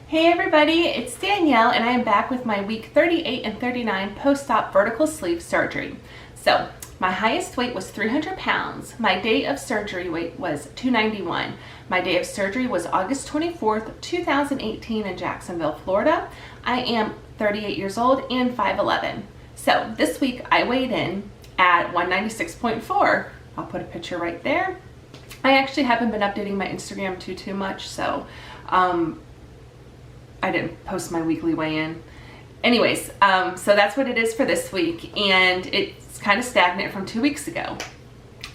Hey everybody, it's Danielle and I am back with my week 38 and 39 post-op vertical sleeve surgery. So my highest weight was 300 pounds. My day of surgery weight was 291. My day of surgery was August 24th, 2018 in Jacksonville, Florida. I am 38 years old and 5'11". So this week I weighed in at 196.4. I'll put a picture right there. I actually haven't been updating my Instagram too much, so I didn't post my weekly weigh-in. Anyways, so that's what it is for this week, and it's kind of stagnant from 2 weeks ago,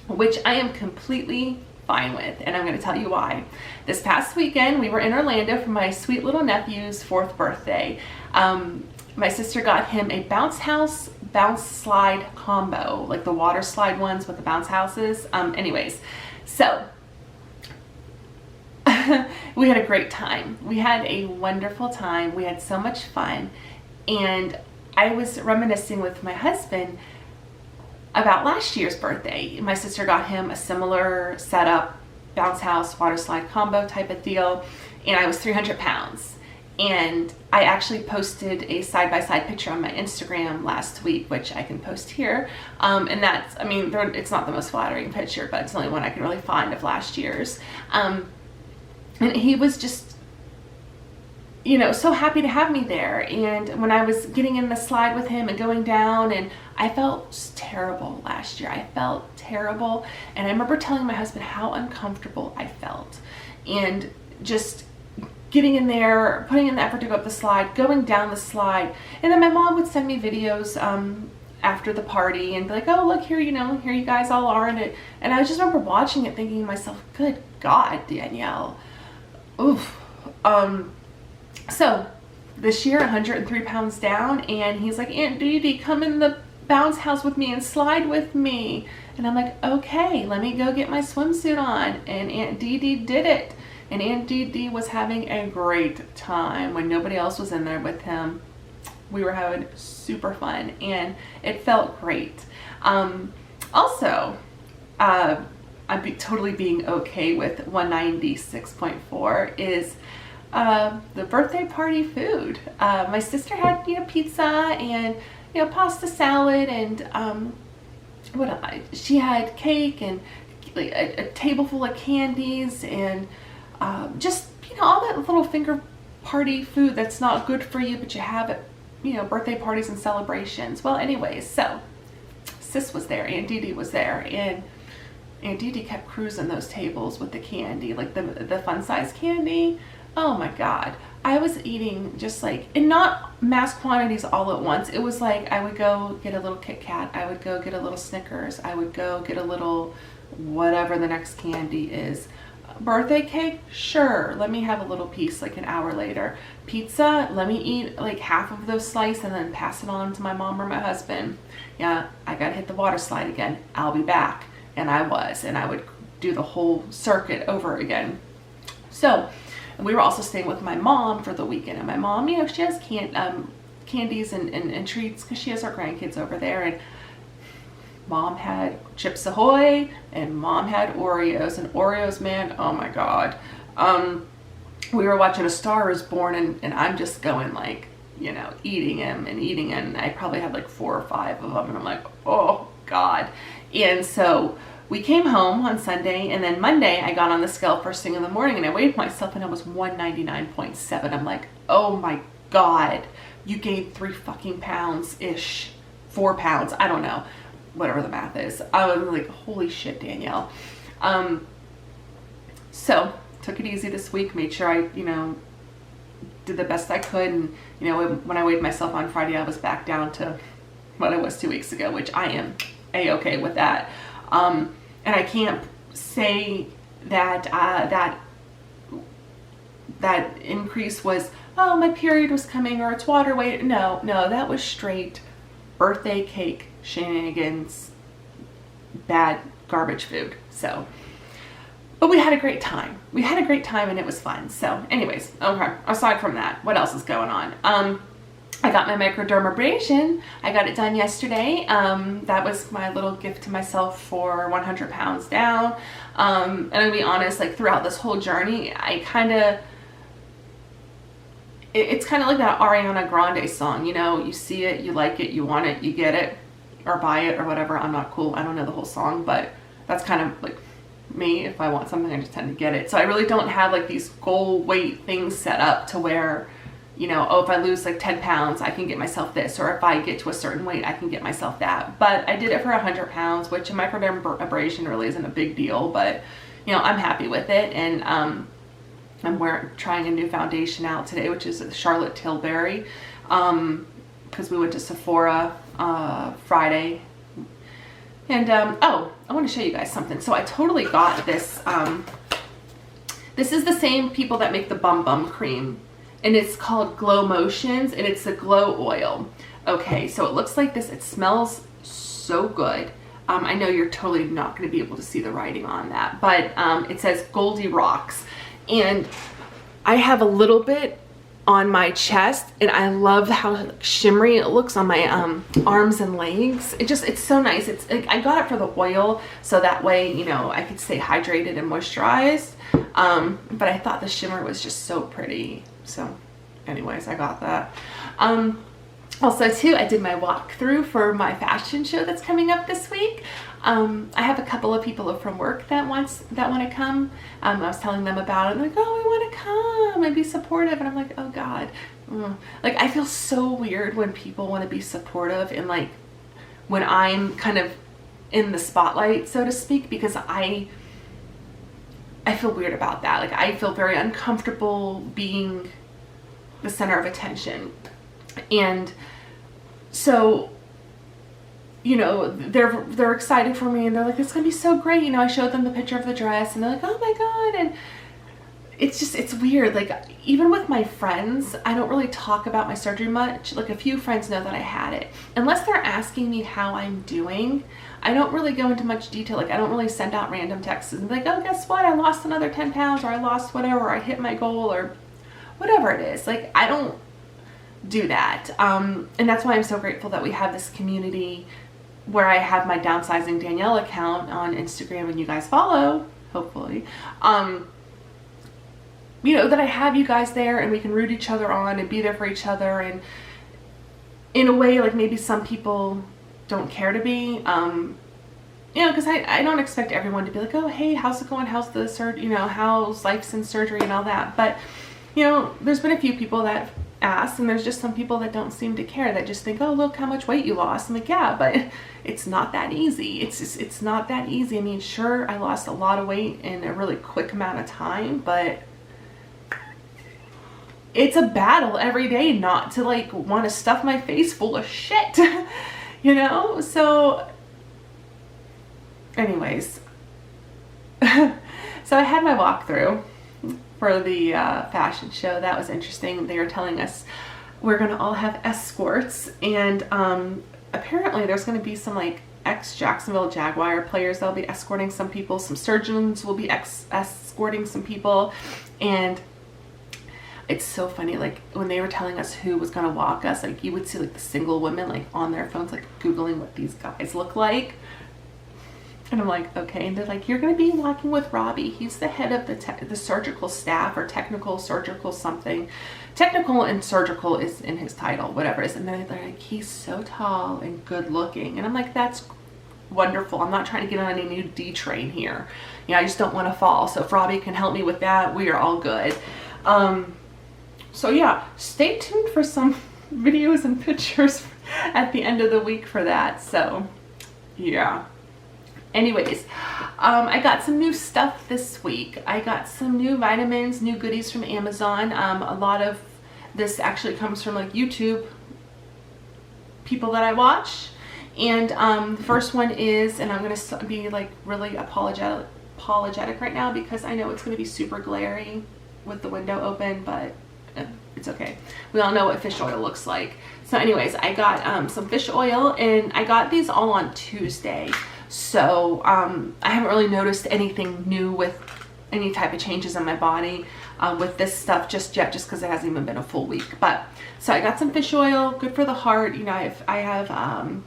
which I am completely fine with, and I'm going to tell you why. This past weekend, we were in Orlando for my sweet little nephew's 4th birthday. My sister got him a bounce house, bounce slide combo, like the water slide ones with the bounce houses. Anyways, so we had a great time. We had a wonderful time. We had so much fun. And I was reminiscing with my husband about last year's birthday. My sister got him a similar setup, bounce house, water slide combo type of deal. And I was 300 pounds. And I actually posted a side-by-side picture on my Instagram last week, which I can post here. And that's, I mean, it's not the most flattering picture, but it's the only one I can really find of last year's. And he was just, you know, so happy to have me there. And when I was getting in the slide with him and going down, and I felt just terrible last year. I felt terrible. And I remember telling my husband how uncomfortable I felt. And just getting in there, putting in the effort to go up the slide, going down the slide. And then my mom would send me videos after the party and be like, oh, look here, you know, here you guys all are in it. And I just remember watching it thinking to myself, good God, Danielle. Oof. So this year, 103 pounds down, and he's like, Aunt Dee Dee, come in the bounce house with me and slide with me. And I'm like, okay, let me go get my swimsuit on. And Aunt Dee Dee did it. And Aunt Dee Dee was having a great time when nobody else was in there with him. We were having super fun, and it felt great. Also, I'm totally being okay with 196.4 is the birthday party food. My sister had, you know, pizza and, you know, pasta salad, and she had cake and like a table full of candies and just, you know, all that little finger party food that's not good for you, but you have at, you know, birthday parties and celebrations. Well, anyways, so Sis was there, Aunt Dee Dee was there, and Aunt Dee Dee kept cruising those tables with the candy, like the fun size candy. Oh my God. I was eating just like, and not mass quantities all at once. It was like I would go get a little Kit Kat, I would go get a little Snickers, I would go get a little whatever the next candy is. Birthday cake? Sure, let me have a little piece like an hour later. Pizza? Let me eat like half of those slices and then pass it on to my mom or my husband. Yeah, I gotta hit the water slide again. I'll be back. And I was, and I would do the whole circuit over again. So we were also staying with my mom for the weekend, and my mom, you know, she has candies and treats because she has her grandkids over there, and Mom had Chips Ahoy and Mom had Oreos, and Oreos, man, oh my God. We were watching A Star Is Born, and I'm just going like, you know, eating them and eating it, and I probably had like 4 or 5 of them, and I'm like, oh God. And so we came home on Sunday, and then Monday I got on the scale first thing in the morning, and I weighed myself and I was 199.7. I'm like, oh my God, you gained 3 fucking pounds-ish, 4 pounds, I don't know, whatever the math is. I was like, holy shit, Danielle. So took it easy this week, made sure I, you know, did the best I could, and, you know, when I weighed myself on Friday, I was back down to what I was 2 weeks ago, which I am a-okay with that. And I can't say that that increase was, oh, my period was coming or it's water weight. No, that was straight birthday cake shenanigans, bad garbage food. So, but we had a great time. We had a great time and it was fun. So anyways, okay, aside from that, what else is going on? I got my microdermabrasion. I got it done yesterday. That was my little gift to myself for 100 pounds down. And to be honest, like throughout this whole journey, I kind of it's kind of like that Ariana Grande song, you know, you see it, you like it, you want it, you get it, or buy it, or whatever. I'm not cool, I don't know the whole song, but that's kind of like me. If I want something, I just tend to get it. So I really don't have like these goal weight things set up to where, you know, oh, if I lose like 10 pounds, I can get myself this, or if I get to a certain weight, I can get myself that. But I did it for 100 pounds, which a microdermabrasion really isn't a big deal, but you know, I'm happy with it. And I'm trying a new foundation out today, which is Charlotte Tilbury, because we went to Sephora Friday. And oh, I want to show you guys something. So I totally got this. This is the same people that make the Bum Bum cream, and it's called Glow Motions, and it's a glow oil. Okay, so it looks like this. It smells so good. I know you're totally not going to be able to see the writing on that, but it says Goldie Rocks, and I have a little bit on my chest, and I love how shimmery it looks on my arms and legs. It's so nice. I got it for the oil, so that way, you know, I could stay hydrated and moisturized. But I thought the shimmer was just so pretty. So anyways, I got that. Also too, I did my walkthrough for my fashion show that's coming up this week. I have a couple of people from work that want to come. I was telling them about it, and they're like, oh, we want to come and be supportive. And I'm like, oh God. Like, I feel so weird when people want to be supportive, and like when I'm kind of in the spotlight, so to speak, because I feel weird about that. Like, I feel very uncomfortable being the center of attention. And so, you know, they're excited for me, and they're like, it's gonna be so great. You know, I showed them the picture of the dress, and they're like, oh my God. And it's weird. Like, even with my friends, I don't really talk about my surgery much. Like, a few friends know that I had it. Unless they're asking me how I'm doing, I don't really go into much detail. Like, I don't really send out random texts and be like, oh, guess what? I lost another 10 pounds, or I lost whatever, or I hit my goal, or whatever it is. Like, I don't do that. And that's why I'm so grateful that we have this community where I have my Downsizing Danielle account on Instagram, and you guys follow, hopefully. You know, that I have you guys there, and we can root each other on and be there for each other. And in a way, like, maybe some people don't care to be, you know, because I don't expect everyone to be like, oh, hey, how's it going? How's the surgery? You know, how's life since surgery and all that. But, you know, there's been a few people that ask, and there's just some people that don't seem to care, that just think, oh, look how much weight you lost. I'm like, yeah, but it's not that easy. It's not that easy. I mean, sure, I lost a lot of weight in a really quick amount of time, but it's a battle every day not to like want to stuff my face full of shit, you know? So anyways, so I had my walkthrough for the fashion show. That was interesting. They were telling us we're going to all have escorts, and apparently there's going to be some like ex-Jacksonville Jaguar players that'll be escorting some people. Some surgeons will be escorting some people, and it's so funny, like when they were telling us who was going to walk us, like you would see like the single women like on their phones like Googling what these guys look like. And I'm like, okay. And they're like, you're going to be walking with Robbie. He's the head of the surgical staff, or technical surgical something. Technical and surgical is in his title, whatever it is. And they're like, he's so tall and good looking. And I'm like, that's wonderful. I'm not trying to get on any new D train here. You know, I just don't want to fall. So if Robbie can help me with that, we are all good. So yeah, stay tuned for some videos and pictures at the end of the week for that. So yeah. Anyways, I got some new stuff this week. I got some new vitamins, new goodies from Amazon. A lot of this actually comes from like YouTube people that I watch. And the first one is, and I'm going to be like really apologetic right now, because I know it's going to be super glary with the window open, but it's okay. We all know what fish oil looks like. So anyways, I got some fish oil, and I got these all on Tuesday. So I haven't really noticed anything new with any type of changes in my body with this stuff just yet, just because it hasn't even been a full week. But so I got some fish oil, good for the heart. You know, I have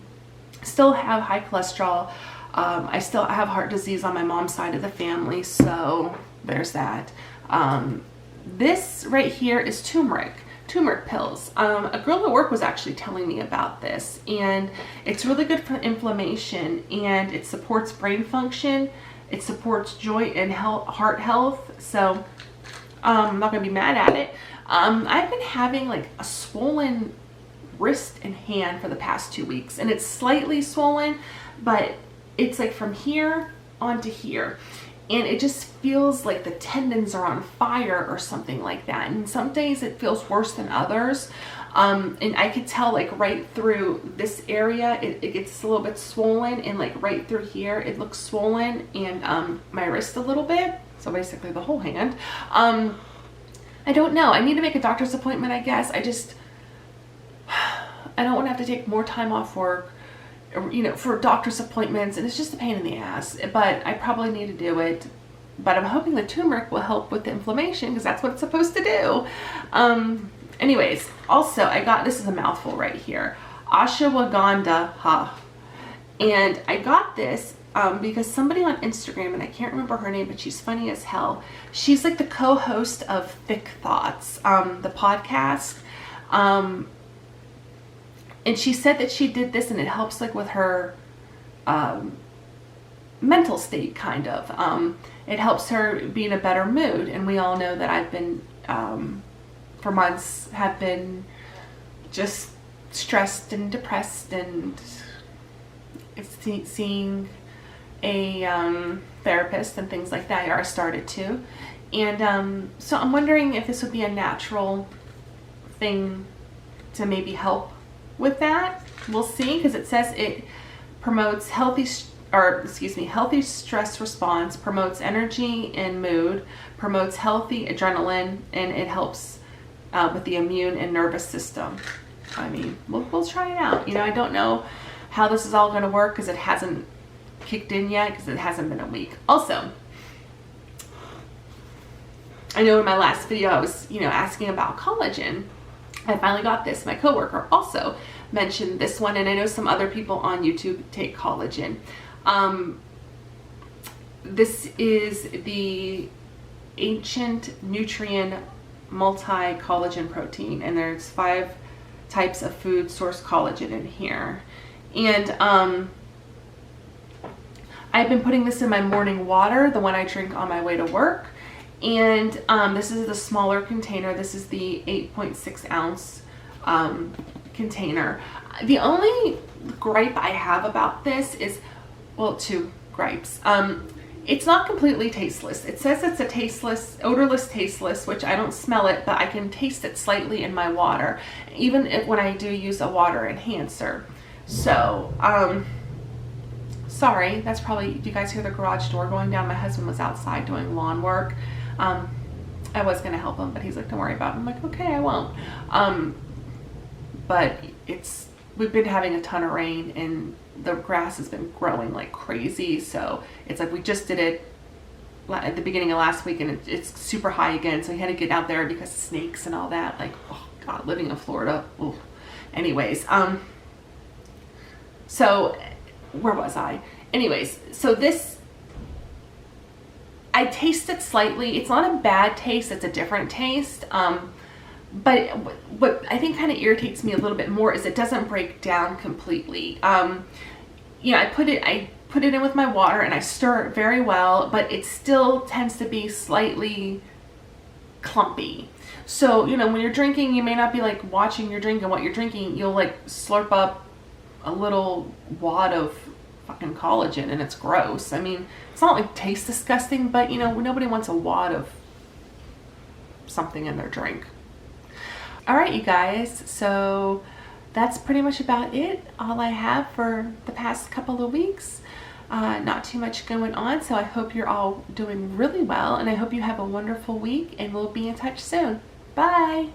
still have high cholesterol. I still have heart disease on my mom's side of the family, so there's that. This right here is turmeric. turmeric pills. A girl at work was actually telling me about this, and it's really good for inflammation, and it supports brain function, it supports joint and heart health, so I'm not gonna be mad at it. I've been having like a swollen wrist and hand for the past 2 weeks, and it's slightly swollen, but it's like from here onto here, and it just feels like the tendons are on fire or something like that. And some days it feels worse than others, and I could tell like right through this area it gets a little bit swollen, and like right through here it looks swollen, and my wrist a little bit, so basically the whole hand. I don't know, I need to make a doctor's appointment, I guess. I don't want to have to take more time off work, you know, for doctor's appointments, and it's just a pain in the ass, but I probably need to do it. But I'm hoping the turmeric will help with the inflammation, because that's what it's supposed to do. Anyways, also I got, this is a mouthful right here, ashwagandha, and I got this because somebody on Instagram, and I can't remember her name, but she's funny as hell. She's like the co-host of Thick Thoughts, the podcast. And she said that she did this and it helps like with her mental state, kind of. It helps her be in a better mood. And we all know that I've been, for months, have been just stressed and depressed, and seeing a therapist and things like that. I started to. And so I'm wondering if this would be a natural thing to maybe help with that. We'll see, because it says it promotes healthy stress response, promotes energy and mood, promotes healthy adrenaline, and it helps with the immune and nervous system. I mean, we'll try it out. You know, I don't know how this is all going to work because it hasn't kicked in yet, because it hasn't been a week. Also, I know in my last video I was, you know, asking about collagen. I finally got this. My coworker also mentioned this one, and I know some other people on YouTube take collagen. This is the Ancient Nutrient Multi-Collagen Protein, and there's 5 types of food source collagen in here. And I've been putting this in my morning water, the one I drink on my way to work. And this is the smaller container. This is the 8.6 ounce container. The only gripe I have about this is, well, 2 gripes. It's not completely tasteless. It says it's a tasteless, odorless, tasteless, which I don't smell it, but I can taste it slightly in my water, even when I do use a water enhancer. So, sorry, that's probably, do you guys hear the garage door going down? My husband was outside doing lawn work. I was going to help him, but he's like, don't worry about it. I'm like, okay, I won't. But we've been having a ton of rain, and the grass has been growing like crazy. So it's like, we just did it at the beginning of last week, and it's super high again. So we had to get out there because of snakes and all that. Like, oh God, living in Florida. Ooh. Anyways, so where was I? Anyways, so this, I taste it slightly. It's not a bad taste. It's a different taste. But what I think kind of irritates me a little bit more is it doesn't break down completely. You know, I put it in with my water and I stir it very well, but it still tends to be slightly clumpy. So, you know, when you're drinking, you may not be like watching your drink and what you're drinking. You'll like slurp up a little wad of fucking collagen, and it's gross. I mean, it's not like tastes disgusting, but you know, nobody wants a wad of something in their drink. All right, you guys, so that's pretty much about it. All I have for the past couple of weeks. Not too much going on, so I hope you're all doing really well, and I hope you have a wonderful week, and we'll be in touch soon. Bye.